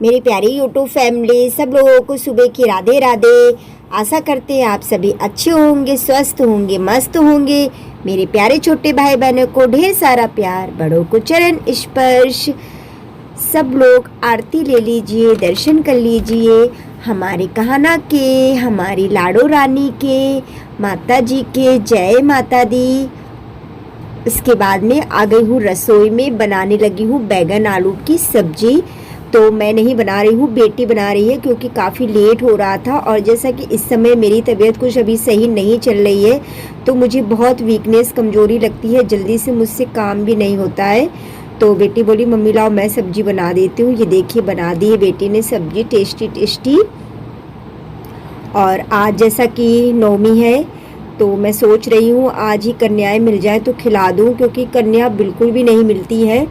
मेरी प्यारी YouTube family, सब लोगों को सुबह की राधे राधे। आशा करते हैं आप सभी अच्छे होंगे, स्वस्थ होंगे, मस्त होंगे। मेरे प्यारे छोटे भाई बहनों को ढेर सारा प्यार, बड़ों को चरण स्पर्श। सब लोग आरती ले लीजिए, दर्शन कर लीजिए हमारे कहाना के, हमारी लाडो रानी के, माता जी के। जय माता दी। इसके बाद में आ गई हूँ रसोई में, बनाने लगी हूँ बैगन आलू की सब्जी। तो मैं नहीं बना रही हूँ, बेटी बना रही है क्योंकि काफ़ी लेट हो रहा था। और जैसा कि इस समय मेरी तबीयत कुछ अभी सही नहीं चल रही है, तो मुझे बहुत वीकनेस, कमज़ोरी लगती है, जल्दी से मुझसे काम भी नहीं होता है। तो बेटी बोली मम्मी लाओ मैं सब्जी बना देती हूँ। ये देखिए बना दी है बेटी ने सब्जी, टेस्टी टेस्टी। और आज जैसा कि नवमी है, तो मैं सोच रही हूँ आज ही कन्याएं मिल जाए तो खिला दूँ, क्योंकि कन्या बिल्कुल भी नहीं मिलती है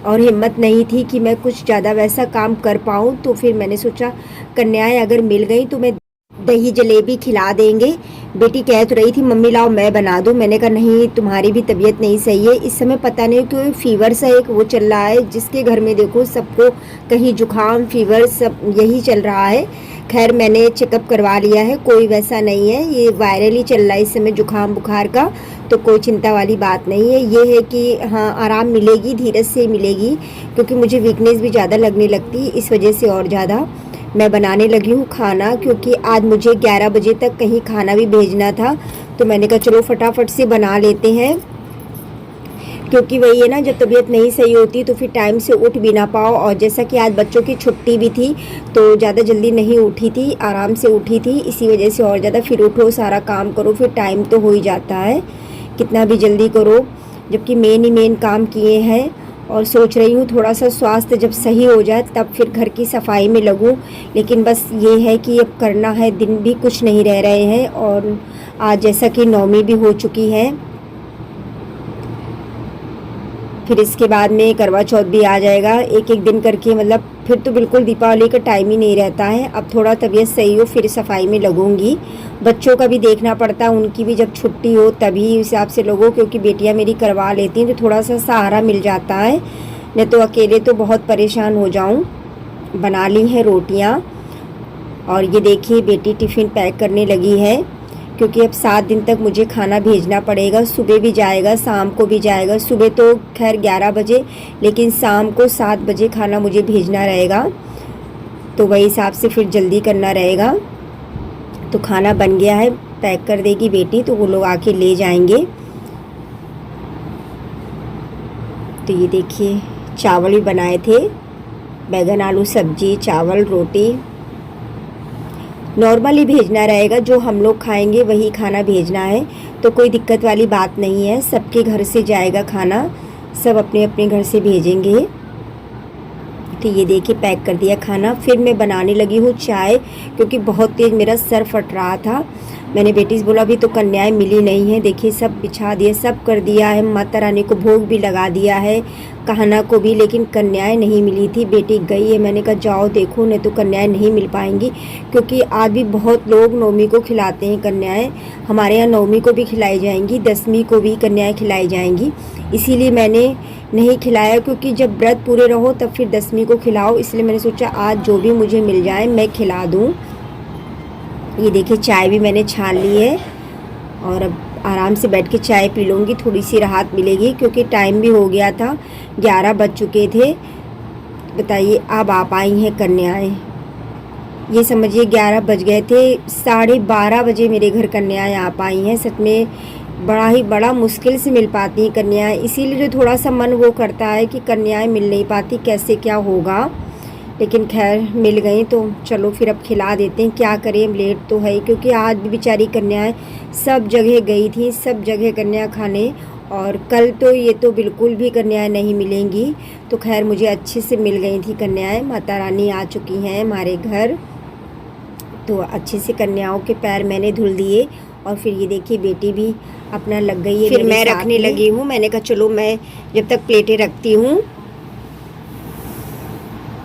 और हिम्मत नहीं थी कि मैं कुछ ज़्यादा वैसा काम कर पाऊँ। तो फिर मैंने सोचा कन्याएं अगर मिल गई तो मैं दही जलेबी खिला देंगे। बेटी कह तो रही थी मम्मी लाओ मैं बना दूँ। मैंने कहा नहीं, तुम्हारी भी तबीयत नहीं सही है इस समय, पता नहीं क्यों फीवर सा एक वो चल रहा है, जिसके घर में देखो सबको कहीं जुकाम फीवर सब यही चल रहा है। खैर मैंने चेकअप करवा लिया है, कोई वैसा नहीं है, ये वायरल ही चल रहा है इस समय जुकाम बुखार का, तो कोई चिंता वाली बात नहीं है। ये है कि हाँ आराम मिलेगी, धीरज से मिलेगी, क्योंकि मुझे वीकनेस भी ज़्यादा लगने लगती है, इस वजह से और ज़्यादा मैं बनाने लगी हूँ खाना। क्योंकि आज मुझे 11 बजे तक कहीं खाना भी भेजना था, तो मैंने कहा चलो फटाफट से बना लेते हैं। क्योंकि वही है ना, जब तबीयत नहीं सही होती तो फिर टाइम से उठ भी ना पाओ। और जैसा कि आज बच्चों की छुट्टी भी थी, तो ज़्यादा जल्दी नहीं उठी थी, आराम से उठी थी, इसी वजह से और ज़्यादा फिर उठो सारा काम करो, फिर टाइम तो हो ही जाता है कितना भी जल्दी करो, जबकि मेन ही मेन काम किए हैं। और सोच रही हूँ थोड़ा सा स्वास्थ्य जब सही हो जाए तब फिर घर की सफाई में लगूँ। लेकिन बस ये है कि अब करना है, दिन भी कुछ नहीं रह रहे हैं। और आज जैसा कि नवमी भी हो चुकी है, फिर इसके बाद में करवा चौथ भी आ जाएगा, एक एक दिन करके, मतलब फिर तो बिल्कुल दीपावली का टाइम ही नहीं रहता है। अब थोड़ा तबीयत सही हो फिर सफाई में लगूंगी। बच्चों का भी देखना पड़ता है, उनकी भी जब छुट्टी हो तभी हिसाब से लगो, क्योंकि बेटियां मेरी करवा लेती हैं तो थोड़ा सा सहारा मिल जाता है, नहीं तो अकेले तो बहुत परेशान हो जाऊँ। बना ली हैं रोटियाँ और ये देखिए बेटी टिफ़िन पैक करने लगी है, क्योंकि अब 7 दिन तक मुझे खाना भेजना पड़ेगा। सुबह भी जाएगा, शाम को भी जाएगा। सुबह तो खैर 11 बजे, लेकिन शाम को 7 बजे खाना मुझे भेजना रहेगा, तो वही हिसाब से फिर जल्दी करना रहेगा। तो खाना बन गया है, पैक कर देगी बेटी, तो वो लोग आके ले जाएंगे। तो ये देखिए चावल भी बनाए थे, बैगन आलू सब्जी, चावल, रोटी। नॉर्मल ही भेजना रहेगा, जो हम लोग खाएंगे वही खाना भेजना है, तो कोई दिक्कत वाली बात नहीं है। सबके घर से जाएगा खाना, सब अपने अपने घर से भेजेंगे। तो ये देखिए पैक कर दिया खाना। फिर मैं बनाने लगी हूँ चाय, क्योंकि बहुत तेज़ मेरा सर फट रहा था। मैंने बेटी से बोला अभी तो कन्याएं मिली नहीं है, देखिए सब बिछा दिए, सब कर दिया है, माता रानी को भोग भी लगा दिया है, कहना को भी, लेकिन कन्याएं नहीं मिली थी। बेटी गई है, मैंने कहा जाओ देखो, नहीं तो कन्याएं नहीं मिल पाएंगी, क्योंकि आज भी बहुत लोग नवमी को खिलाते हैं कन्याएं। हमारे यहाँ नवमी को भी खिलाई जाएंगी, 10वीं को भी कन्याएं खिलाई जाएंगी, इसीलिए मैंने नहीं खिलाया, क्योंकि जब व्रत पूरे रहो तब फिर 10वीं को खिलाओ, इसलिए मैंने सोचा आज जो भी मुझे मिल जाए मैं खिला दूँ। ये देखिए चाय भी मैंने छान ली है और अब आराम से बैठ के चाय पी लूँगी, थोड़ी सी राहत मिलेगी, क्योंकि टाइम भी हो गया था, 11 बज चुके थे। बताइए अब आप आई हैं कन्याएं, ये समझिए 11 बज गए थे, 12:30 बजे मेरे घर कन्याएं आ पाई हैं। सच में बड़ा मुश्किल से मिल पाती हैं कन्याएं, इसीलिए जो थोड़ा सा मन वो करता है कि कन्याएं मिल नहीं पाती, कैसे क्या होगा। लेकिन खैर मिल गई तो चलो फिर अब खिला देते हैं, क्या करें, लेट तो है, क्योंकि आज भी बेचारी कन्याएं सब जगह गई थी, सब जगह कन्या खाने। और कल तो ये तो बिल्कुल भी कन्याएं नहीं मिलेंगी, तो खैर मुझे अच्छे से मिल गई थी कन्याएं। माता रानी आ चुकी हैं हमारे घर, तो अच्छे से कन्याओं के पैर मैंने धुल दिए। और फिर ये देखिए बेटी भी अपना लग गई है, फिर मैं रखने लगी हूँ। मैंने कहा चलो मैं जब तक प्लेटें रखती हूँ,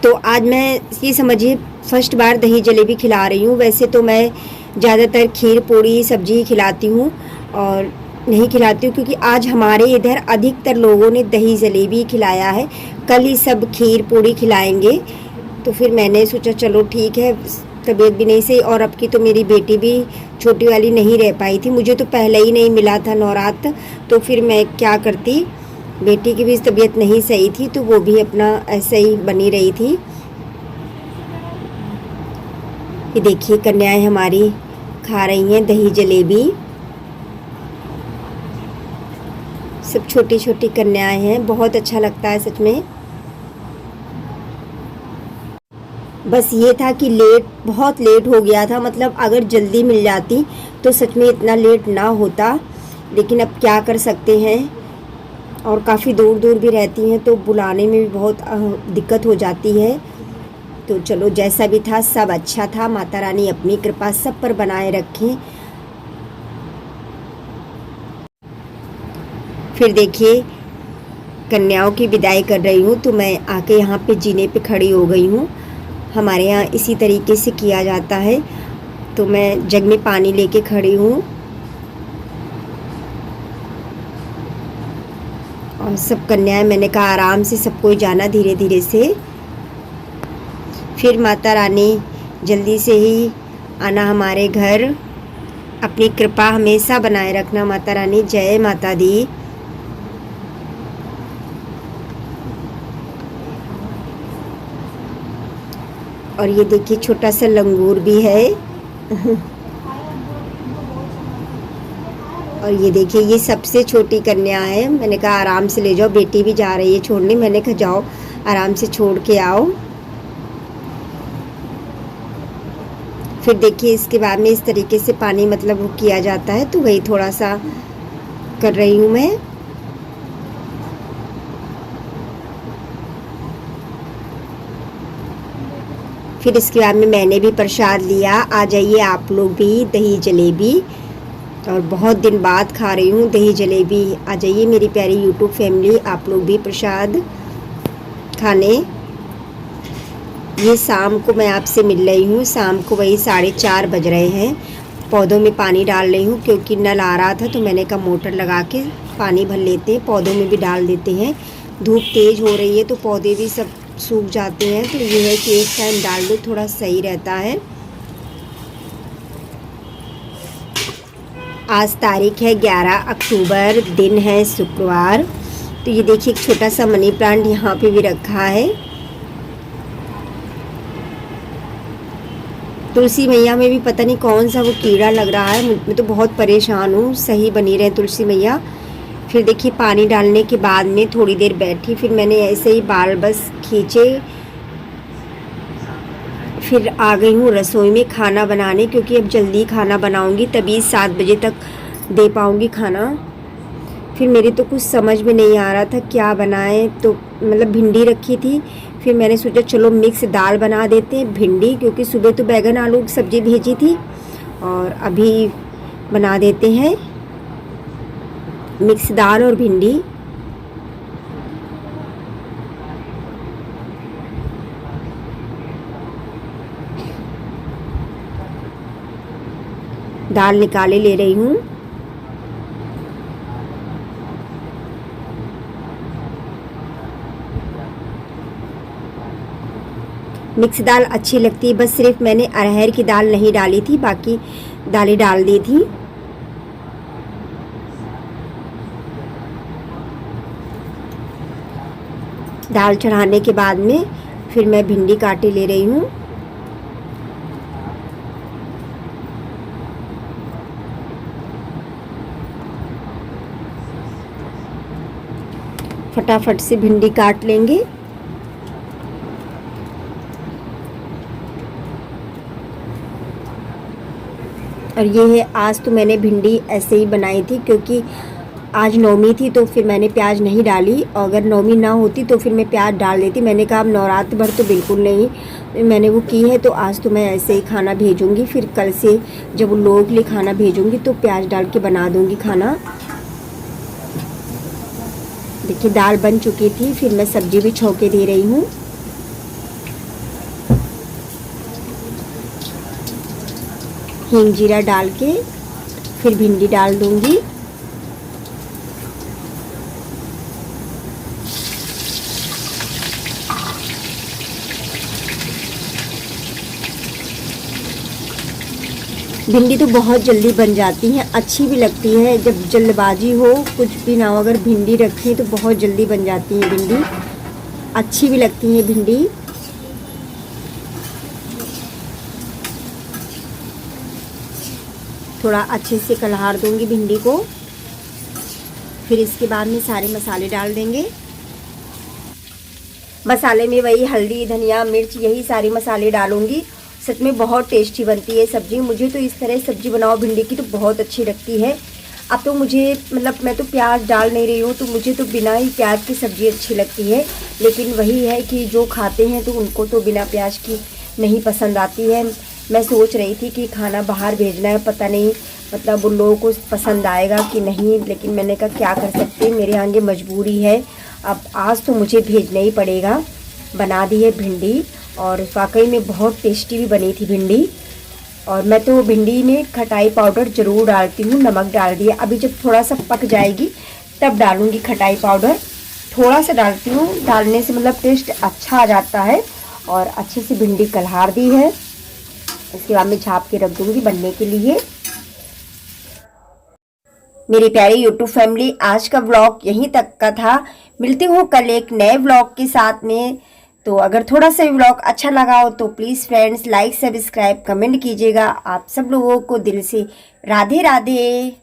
तो आज मैं ये समझिए फर्स्ट बार दही जलेबी खिला रही हूँ। वैसे तो मैं ज़्यादातर खीर पूड़ी सब्जी खिलाती हूँ और नहीं खिलाती हूँ, क्योंकि आज हमारे इधर अधिकतर लोगों ने दही जलेबी खिलाया है, कल ही सब खीर पूड़ी खिलाएंगे। तो फिर मैंने सोचा चलो ठीक है, तबीयत भी नहीं सही, और अब की तो मेरी बेटी भी छोटी वाली नहीं रह पाई थी, मुझे तो पहले ही नहीं मिला था नवरात्र, तो फिर मैं क्या करती, बेटी की भी तबीयत नहीं सही थी तो वो भी अपना ऐसे ही बनी रही थी। ये देखिए कन्याएं हमारी खा रही हैं दही जलेबी, सब छोटी छोटी कन्याएं हैं, बहुत अच्छा लगता है सच में। बस ये था कि बहुत लेट हो गया था, मतलब अगर जल्दी मिल जाती तो सच में इतना लेट ना होता, लेकिन अब क्या कर सकते हैं, और काफ़ी दूर दूर भी रहती हैं तो बुलाने में भी बहुत दिक्कत हो जाती है। तो चलो जैसा भी था सब अच्छा था, माता रानी अपनी कृपा सब पर बनाए रखें। फिर देखिए कन्याओं की विदाई कर रही हूँ, तो मैं आके यहाँ पे जीने पे खड़ी हो गई हूँ। हमारे यहाँ इसी तरीके से किया जाता है। तो मैं जग में पानी लेके खड़ी हूँ और सब कन्याएं, मैंने कहा आराम से सबको जाना धीरे धीरे से। फिर माता रानी जल्दी से ही आना हमारे घर, अपनी कृपा हमेशा बनाए रखना माता रानी। जय माता दी। और ये देखिए छोटा सा लंगूर भी है और ये देखिए ये सबसे छोटी कन्या है, मैंने कहा आराम से ले जाओ, बेटी भी जा रही है छोड़ने, मैंने कहा जाओ आराम से छोड़ के आओ। फिर देखिए इसके बाद में इस तरीके से पानी मतलब वो किया जाता है, तो वही थोड़ा सा कर रही हूँ मैं। फिर इसके बाद में मैंने भी प्रसाद लिया। आ जाइए आप लोग भी, दही जलेबी, और बहुत दिन बाद खा रही हूँ दही जलेबी। आ जाइए मेरी प्यारी यूट्यूब फैमिली, आप लोग भी प्रसाद खाने। ये शाम को मैं आपसे मिल रही हूँ, शाम को वही 4:30 बज रहे हैं। पौधों में पानी डाल रही हूँ क्योंकि नल आ रहा था, तो मैंने कहा मोटर लगा के पानी भर लेते हैं, पौधों में भी डाल देते हैं। धूप तेज़ हो रही है तो पौधे भी सब सूख जाते हैं, तो ये है कि एक टाइम डाल दो, थोड़ा सही रहता है। आज तारीख है 11 अक्टूबर, दिन है शुक्रवार। तो ये देखिए एक छोटा सा मनी प्लांट यहाँ पे भी रखा है। तुलसी मैया में भी पता नहीं कौन सा वो कीड़ा लग रहा है, मैं तो बहुत परेशान हूँ, सही बनी रहे तुलसी मैया। फिर देखिए पानी डालने के बाद में थोड़ी देर बैठी, फिर मैंने ऐसे ही बाल बस खींचे, फिर आ गई हूँ रसोई में खाना बनाने, क्योंकि अब जल्दी खाना बनाऊँगी तभी 7 बजे तक दे पाऊँगी खाना। फिर मेरी तो कुछ समझ में नहीं आ रहा था क्या बनाएं, तो मतलब भिंडी रखी थी, फिर मैंने सोचा चलो मिक्स दाल बना देते हैं भिंडी, क्योंकि सुबह तो बैगन आलू की सब्ज़ी भेजी थी, और अभी बना देते हैं मिक्स दाल और भिंडी। दाल निकाले ले रही हूँ। मिक्स दाल अच्छी लगती है, बस सिर्फ मैंने अरहर की दाल नहीं डाली थी, बाकी दालें डाल दी थी। दाल चढ़ाने के बाद में फिर मैं भिंडी काटे ले रही हूँ। फटाफट से भिंडी काट लेंगे। और ये है, आज तो मैंने भिंडी ऐसे ही बनाई थी क्योंकि आज नवमी थी, तो फिर मैंने प्याज नहीं डाली, और अगर नवमी ना होती तो फिर मैं प्याज डाल देती। मैंने कहा अब नवरात्र भर तो बिल्कुल नहीं, मैंने वो की है, तो आज तो मैं ऐसे ही खाना भेजूँगी, फिर कल से जब उन लोगों के लिए खाना भेजूँगी तो प्याज डाल के बना दूँगी खाना। देखिए दाल बन चुकी थी, फिर मैं सब्जी भी छौंके दे रही हूँ। हींग जीरा डाल के फिर भिंडी डाल दूँगी। भिंडी तो बहुत जल्दी बन जाती है, अच्छी भी लगती है। जब जल्दबाजी हो, कुछ भी ना हो, अगर भिंडी रखी तो बहुत जल्दी बन जाती है भिंडी, अच्छी भी लगती है भिंडी। थोड़ा अच्छे से कलहार दूंगी भिंडी को। फिर इसके बाद में सारे मसाले डाल देंगे। मसाले में वही हल्दी, धनिया, मिर्च, यही सारे मसाले डालूंगी। सच में बहुत टेस्टी बनती है सब्ज़ी। मुझे तो इस तरह सब्ज़ी बनाओ भिंडी की तो बहुत अच्छी लगती है। अब तो मुझे मतलब मैं तो प्याज डाल नहीं रही हूँ, तो मुझे तो बिना ही प्याज की सब्ज़ी अच्छी लगती है। लेकिन वही है कि जो खाते हैं तो उनको तो बिना प्याज की नहीं पसंद आती है। मैं सोच रही थी कि खाना बाहर भेजना है, पता नहीं मतलब उन लोगों को पसंद आएगा कि नहीं, लेकिन मैंने कहा क्या कर सकते, मेरे आगे मजबूरी है। अब आज तो मुझे भेजना ही पड़ेगा। बना दी है भिंडी और वाकई में बहुत टेस्टी भी बनी थी भिंडी। और मैं तो भिंडी में खटाई पाउडर ज़रूर डालती हूँ, नमक डाल दिया। अभी जब थोड़ा सा पक जाएगी तब डालूँगी खटाई पाउडर। थोड़ा सा डालती हूँ, डालने से मतलब टेस्ट अच्छा आ जाता है। और अच्छे से भिंडी कलहार दी है। इसके बाद में झाँप के रख दूँगी बनने के लिए। मेरी प्यारी यूट्यूब फैमिली, आज का व्लॉग यहीं तक का था। मिलती हूँ कल एक नए व्लॉग के साथ में। तो अगर थोड़ा सा भी व्लॉग अच्छा लगा हो तो please friends like, subscribe, comment कीजिएगा। आप सब लोगों को दिल से राधे राधे।